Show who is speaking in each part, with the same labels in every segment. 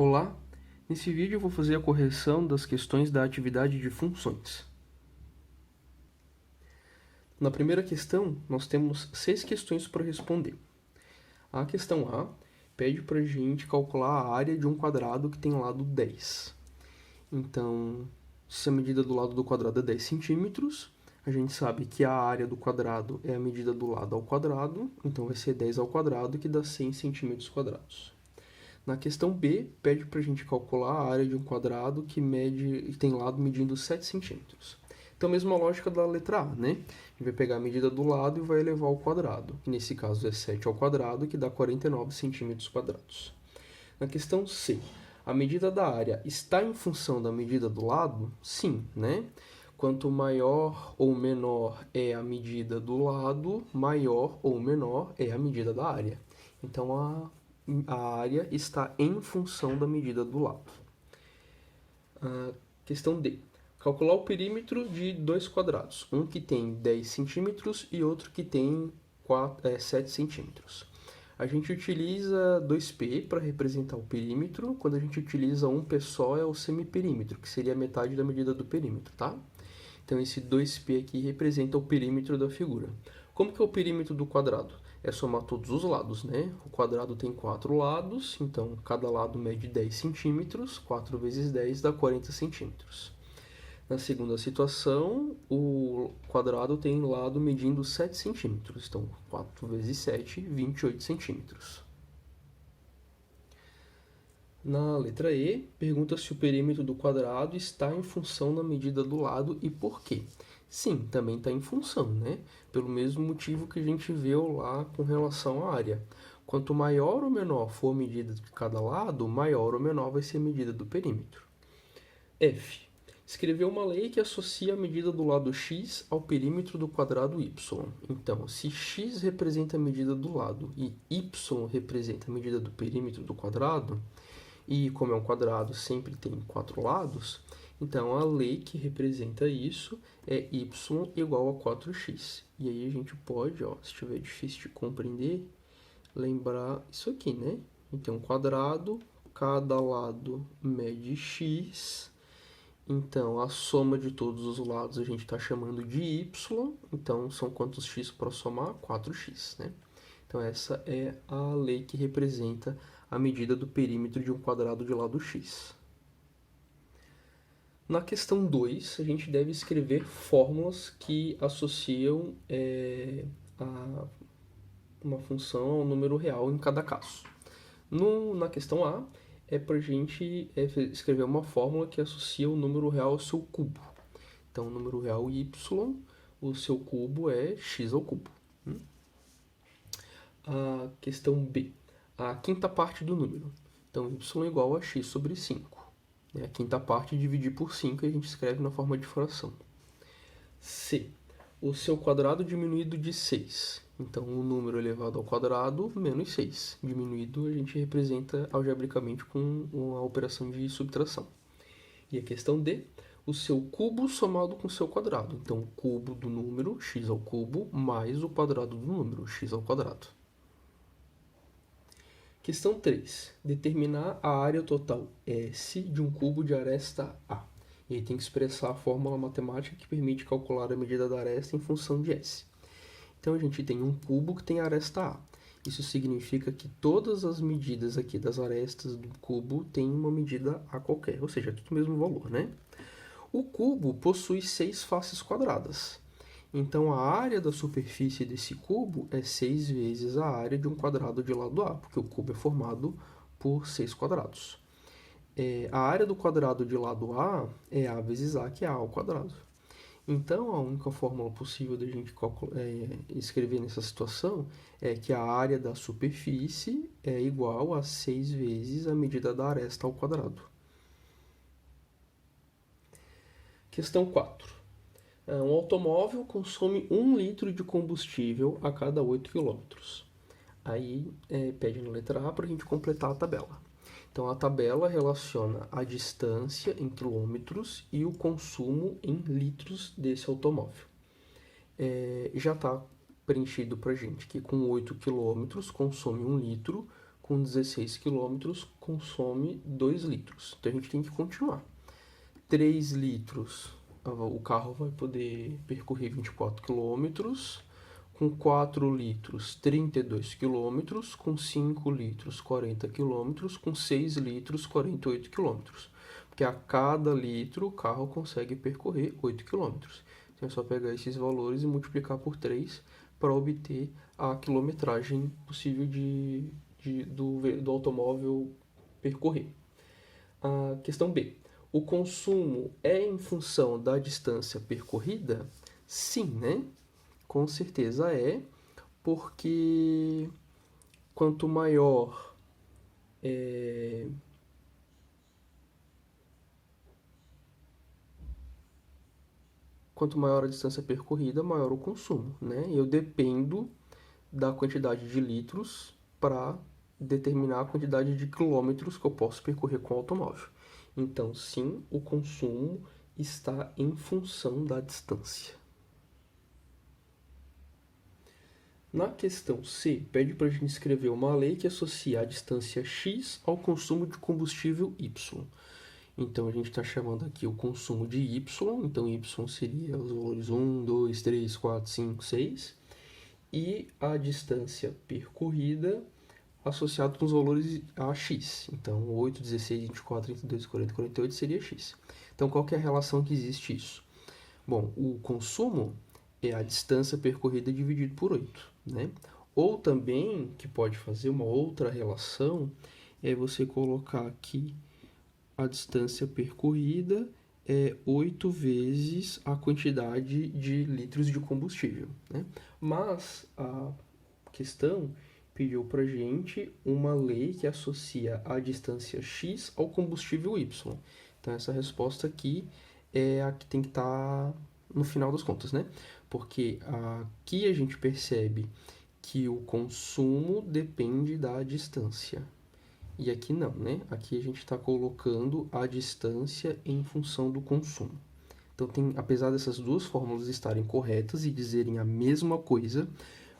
Speaker 1: Olá, nesse vídeo eu vou fazer a correção das questões da atividade de funções. Na primeira questão, nós temos 6 questões para responder. A questão A pede para a gente calcular a área de um quadrado que tem lado 10. Então, se a medida do lado do quadrado é 10 centímetros, a gente sabe que a área do quadrado é a medida do lado ao quadrado, então vai ser 10 ao quadrado, que dá 100 centímetros quadrados. Na questão B, pede para a gente calcular a área de um quadrado que tem lado medindo 7 centímetros. Então, mesma lógica da letra A, né? A gente vai pegar a medida do lado e vai elevar ao quadrado, que nesse caso é 7 ao quadrado, que dá 49 centímetros quadrados. Na questão C, a medida da área está em função da medida do lado? Sim, né? Quanto maior ou menor é a medida do lado, maior ou menor é a medida da área. Então, a área está em função da medida do lado. Questão D. Calcular o perímetro de dois quadrados. Um que tem 10 centímetros e outro que tem 7 centímetros. A gente utiliza 2π para representar o perímetro. Quando a gente utiliza 1π só, é o semiperímetro, que seria a metade da medida do perímetro, tá? Então, esse 2π aqui representa o perímetro da figura. Como que é o perímetro do quadrado? É somar todos os lados, né? O quadrado tem 4 lados, então cada lado mede 10 centímetros, 4 vezes 10 dá 40 centímetros. Na segunda situação, o quadrado tem lado medindo 7 centímetros, então 4 vezes 7, 28 centímetros. Na letra E, pergunta se o perímetro do quadrado está em função da medida do lado e por quê. Sim, também está em função, né? Pelo mesmo motivo que a gente viu lá com relação à área. Quanto maior ou menor for a medida de cada lado, maior ou menor vai ser a medida do perímetro. F. Escrever uma lei que associa a medida do lado x ao perímetro do quadrado y. Então, se x representa a medida do lado e y representa a medida do perímetro do quadrado, e como é um quadrado sempre tem 4 lados, então a lei que representa isso é y igual a 4x. E aí a gente pode, se estiver difícil de compreender, lembrar isso aqui, né? Então, um quadrado, cada lado mede x. Então, a soma de todos os lados a gente está chamando de y. Então, são quantos x para somar? 4x, né? Então, essa é a lei que representa a medida do perímetro de um quadrado de lado x. Na questão 2, a gente deve escrever fórmulas que associam uma função ao número real em cada caso. Na questão A, é para a gente escrever uma fórmula que associa o número real ao seu cubo. Então, o número real y, o seu cubo é x ao cubo. A questão B, a quinta parte do número. Então, y igual a x sobre 5. A quinta parte dividir por 5 e a gente escreve na forma de fração. C, o seu quadrado diminuído de 6. Então, o número elevado ao quadrado menos 6. Diminuído a gente representa algebricamente com uma operação de subtração. E a questão D, o seu cubo somado com o seu quadrado. Então, o cubo do número, x ao cubo, mais o quadrado do número, x ao quadrado. Questão 3. Determinar a área total S de um cubo de aresta A. E aí tem que expressar a fórmula matemática que permite calcular a medida da aresta em função de S. Então, a gente tem um cubo que tem aresta A. Isso significa que todas as medidas aqui das arestas do cubo têm uma medida A qualquer, ou seja, tudo o mesmo valor, né? O cubo possui 6 faces quadradas. Então, a área da superfície desse cubo é 6 vezes a área de um quadrado de lado A, porque o cubo é formado por 6 quadrados. A área do quadrado de lado A é A vezes A, que é A ao quadrado. Então, a única fórmula possível de a gente escrever nessa situação é que a área da superfície é igual a 6 vezes a medida da aresta ao quadrado. Questão 4. Um automóvel consome 1 litro de combustível a cada 8 km. Aí, pede na letra A para a gente completar a tabela. Então, a tabela relaciona a distância em quilômetros e o consumo em litros desse automóvel. Já está preenchido para a gente que com 8 km consome 1 litro, com 16 km consome 2 litros. Então a gente tem que continuar. 3 litros, o carro vai poder percorrer 24 km. Com 4 litros, 32 km. Com 5 litros, 40 km. Com 6 litros, 48 km. Porque a cada litro o carro consegue percorrer 8 km. Então é só pegar esses valores e multiplicar por 3 para obter a quilometragem possível do automóvel percorrer. A questão B. O consumo é em função da distância percorrida? Sim, né? Com certeza é, porque quanto maior a distância percorrida, maior o consumo, né? Eu dependo da quantidade de litros para determinar a quantidade de quilômetros que eu posso percorrer com o automóvel. Então, sim, o consumo está em função da distância. Na questão C, pede para a gente escrever uma lei que associa a distância x ao consumo de combustível y. Então, a gente está chamando aqui o consumo de y. Então, y seria os valores 1, 2, 3, 4, 5, 6. E a distância percorrida associado com os valores a x. Então, 8, 16, 24, 32, 40, 48 seria x. Então, qual que é a relação que existe isso? Bom, o consumo é a distância percorrida dividido por 8, né? Ou também, que pode fazer uma outra relação, é você colocar aqui a distância percorrida é 8 vezes a quantidade de litros de combustível, né? Mas a questão pediu para gente uma lei que associa a distância x ao combustível y. Então, essa resposta aqui é a que tem que estar no final das contas, né? Porque aqui a gente percebe que o consumo depende da distância. E aqui não, né? Aqui a gente está colocando a distância em função do consumo. Então, apesar dessas duas fórmulas estarem corretas e dizerem a mesma coisa,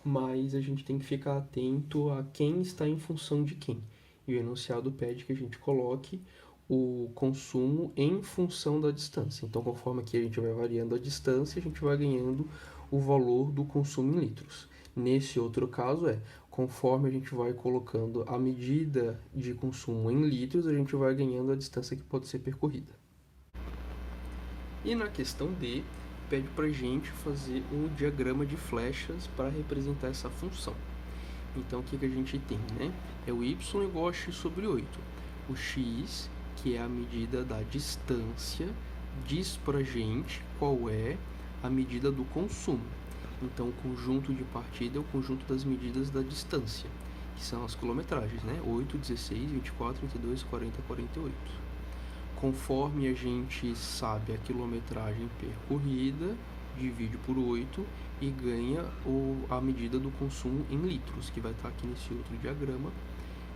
Speaker 1: mas a gente tem que ficar atento a quem está em função de quem. E o enunciado pede que a gente coloque o consumo em função da distância. Então, conforme aqui a gente vai variando a distância, a gente vai ganhando o valor do consumo em litros. Nesse outro caso conforme a gente vai colocando a medida de consumo em litros, a gente vai ganhando a distância que pode ser percorrida. E na questão D, pede para a gente fazer um diagrama de flechas para representar essa função. Então, o que a gente tem, né? É o y igual a x sobre 8. O x, que é a medida da distância, diz para a gente qual é a medida do consumo. Então, o conjunto de partida é o conjunto das medidas da distância, que são as quilometragens, né? 8, 16, 24, 32, 40, 48. Conforme a gente sabe a quilometragem percorrida, divide por 8 e ganha a medida do consumo em litros, que vai estar aqui nesse outro diagrama,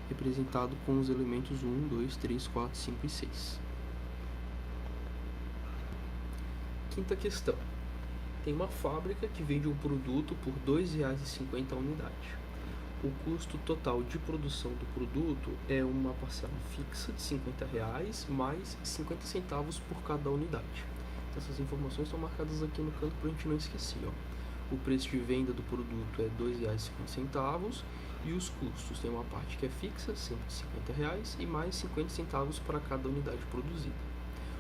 Speaker 1: representado com os elementos 1, 2, 3, 4, 5 e 6. Quinta questão. Tem uma fábrica que vende um produto por R$ 2,50 a unidade. O custo total de produção do produto é uma parcela fixa de R$ 50 mais 50 centavos por cada unidade. Então, essas informações estão marcadas aqui no canto para a gente não esquecer. O preço de venda do produto é R$ 2,50 e os custos tem uma parte que é fixa, R$ 150 e mais 50 centavos para cada unidade produzida.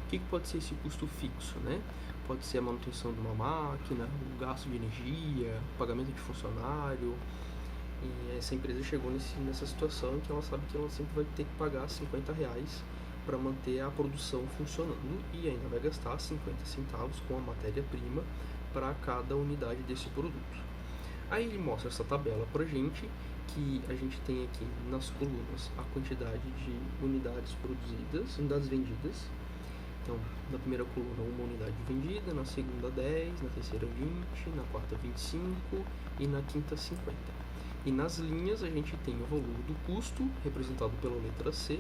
Speaker 1: O que pode ser esse custo fixo, né? Pode ser a manutenção de uma máquina, o gasto de energia, pagamento de funcionário. E essa empresa chegou nessa situação em que ela sabe que ela sempre vai ter que pagar R$ 50 para manter a produção funcionando e ainda vai gastar 50 centavos com a matéria-prima para cada unidade desse produto. Aí ele mostra essa tabela para a gente, que a gente tem aqui nas colunas a quantidade de unidades produzidas, unidades vendidas. Então, na primeira coluna, uma unidade vendida, na segunda 10, na terceira 20, na quarta 25 e na quinta 50. E nas linhas a gente tem o valor do custo, representado pela letra C,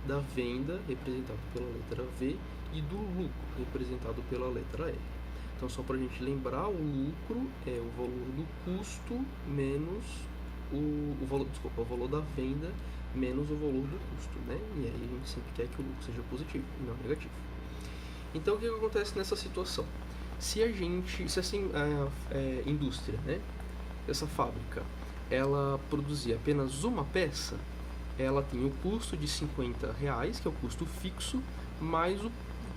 Speaker 1: da venda, representado pela letra V, e do lucro, representado pela letra L. Então, só para a gente lembrar, o lucro é o valor do custo menos o valor da venda menos o valor do custo, né? E aí a gente sempre quer que o lucro seja positivo e não negativo. Então, o que acontece nessa situação? Se assim, a indústria, né? Essa fábrica, ela produzir apenas uma peça, ela tem o custo de R$50, que é o custo fixo, mais o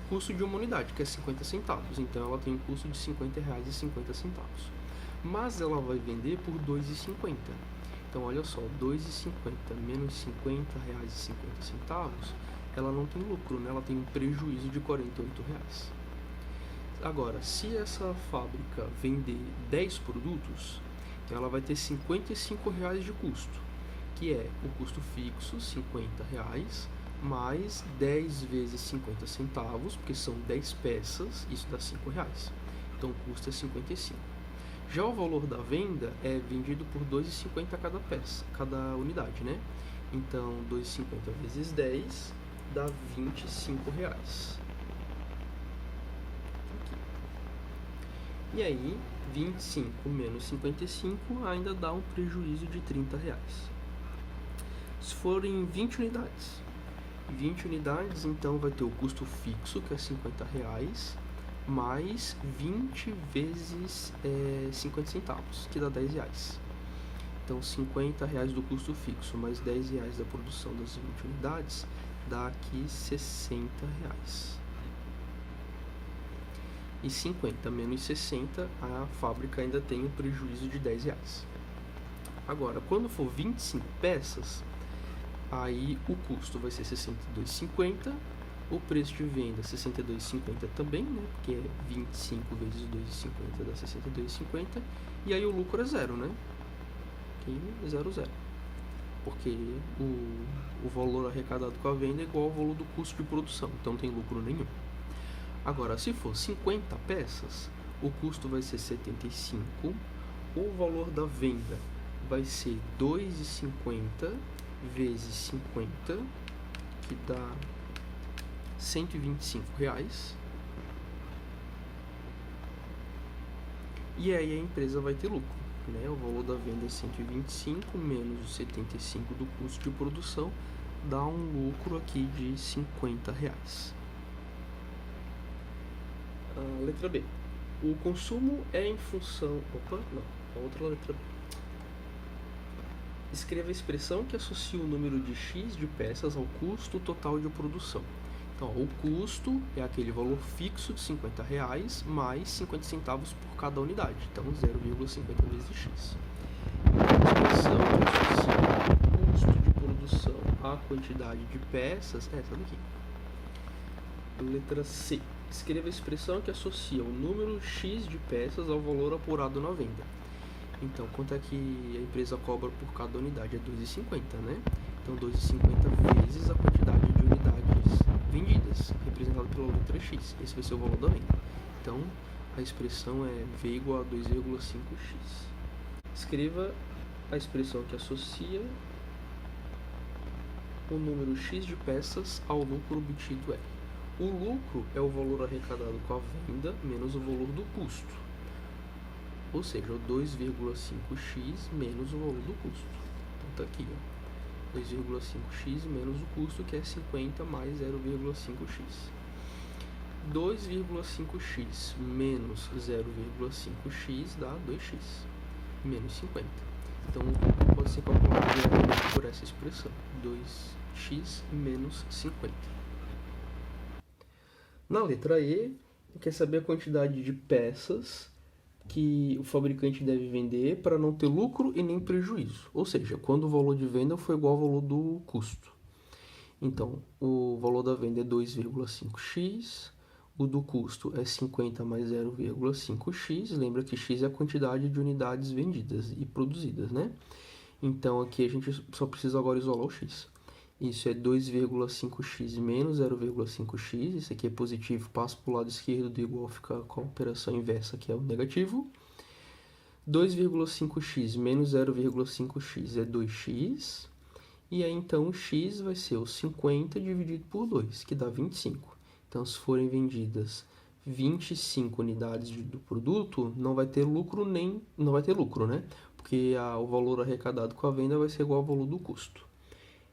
Speaker 1: custo de uma unidade, que é 50 centavos. Então, ela tem um custo de R$50,50. Mas ela vai vender por R$2,50. Então, olha só, R$2,50 menos R$50,50, ela não tem lucro, né? Ela tem um prejuízo de R$48. Agora, se essa fábrica vender 10 produtos, ela vai ter R$55 de custo, que é o custo fixo, R$50, mais 10 vezes 50 centavos, porque são 10 peças, isso dá R$5. Então, o custo é 55. Já o valor da venda é vendido por R$2,50 cada peça, cada unidade, né? Então, R$2,50 vezes 10 dá R$25. E aí, 25 menos 55 ainda dá um prejuízo de R$30. Se forem 20 unidades, então vai ter o custo fixo, que é R$50, mais 20 vezes 50 centavos, que dá R$10. Então, R$50 do custo fixo, mais R$10 da produção das 20 unidades, dá aqui R$60. E 50 menos 60, a fábrica ainda tem um prejuízo de R$10. Agora, quando for 25 peças, aí o custo vai ser R$62,50, o preço de venda R$62,50 também, né? Porque é 25 vezes R$2,50 dá R$62,50, e aí o lucro é zero, né? Aqui é 0,0. Porque o valor arrecadado com a venda é igual ao valor do custo de produção, então não tem lucro nenhum. Agora, se for 50 peças, o custo vai ser 75, o valor da venda vai ser R$2,50 vezes 50, que dá R$125. E aí a empresa vai ter lucro, né? O valor da venda é 125 menos os 75 do custo de produção, dá um lucro aqui de R$50. A letra B. O consumo é em função... Opa, não. A outra letra B. Escreva a expressão que associa o número de X de peças ao custo total de produção. Então, o custo é aquele valor fixo de R$50 mais 50 centavos por cada unidade. Então, 0,50 vezes X. A expressão que associa o custo de produção à quantidade de peças é essa daqui. Letra C. Escreva a expressão que associa o número X de peças ao valor apurado na venda. Então, quanto é que a empresa cobra por cada unidade? É R$2,50, né? Então, R$2,50 vezes a quantidade de unidades vendidas, representada pela letra X. Esse vai ser o valor da venda. Então, a expressão é V igual a 2,5x. Escreva a expressão que associa o número X de peças ao lucro obtido R. O lucro é o valor arrecadado com a venda menos o valor do custo. Ou seja, o 2,5x menos o valor do custo. Então tá aqui, ó. 2,5x menos o custo, que é 50 mais 0,5x. 2,5x menos 0,5x dá 2x, menos 50. Então, pode ser calculado diretamente por essa expressão, 2x menos 50. Na letra E, quer saber a quantidade de peças que o fabricante deve vender para não ter lucro e nem prejuízo. Ou seja, quando o valor de venda for igual ao valor do custo. Então, o valor da venda é 2,5x, o do custo é 50 mais 0,5x. Lembra que x é a quantidade de unidades vendidas e produzidas, né? Então, aqui a gente só precisa agora isolar o x. Isso é 2,5x menos 0,5x. Isso aqui é positivo, passa para o lado esquerdo do igual, fica com a operação inversa, que é o negativo. 2,5x menos 0,5x é 2x. E aí, então, o x vai ser o 50 dividido por 2, que dá 25. Então, se forem vendidas 25 unidades do produto, não vai ter lucro, né? Porque o valor arrecadado com a venda vai ser igual ao valor do custo.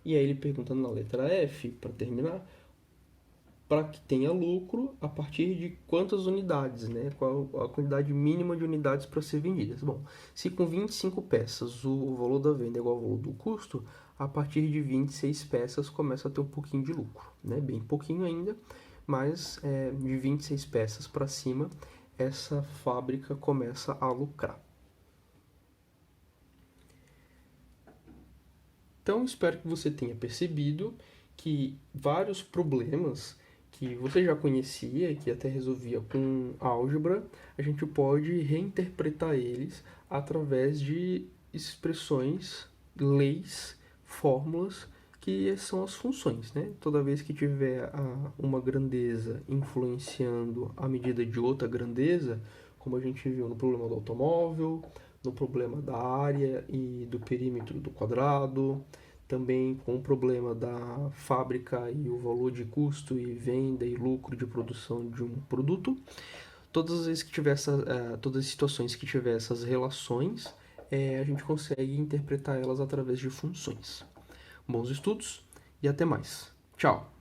Speaker 1: E aí ele pergunta na letra F, para terminar, para que tenha lucro a partir de quantas unidades, né? Qual a quantidade mínima de unidades para ser vendidas. Bom, se com 25 peças o valor da venda é igual ao valor do custo, a partir de 26 peças começa a ter um pouquinho de lucro, né? Bem pouquinho ainda, mas de 26 peças para cima, essa fábrica começa a lucrar. Então, espero que você tenha percebido que vários problemas que você já conhecia e que até resolvia com álgebra, a gente pode reinterpretar eles através de expressões, leis, fórmulas, que são as funções, né? Toda vez que tiver uma grandeza influenciando a medida de outra grandeza, como a gente viu no problema do automóvel, no problema da área e do perímetro do quadrado, também com o problema da fábrica e o valor de custo e venda e lucro de produção de um produto. Todas as vezes que tiver todas as situações que tiver essas relações, a gente consegue interpretar elas através de funções. Bons estudos e até mais. Tchau!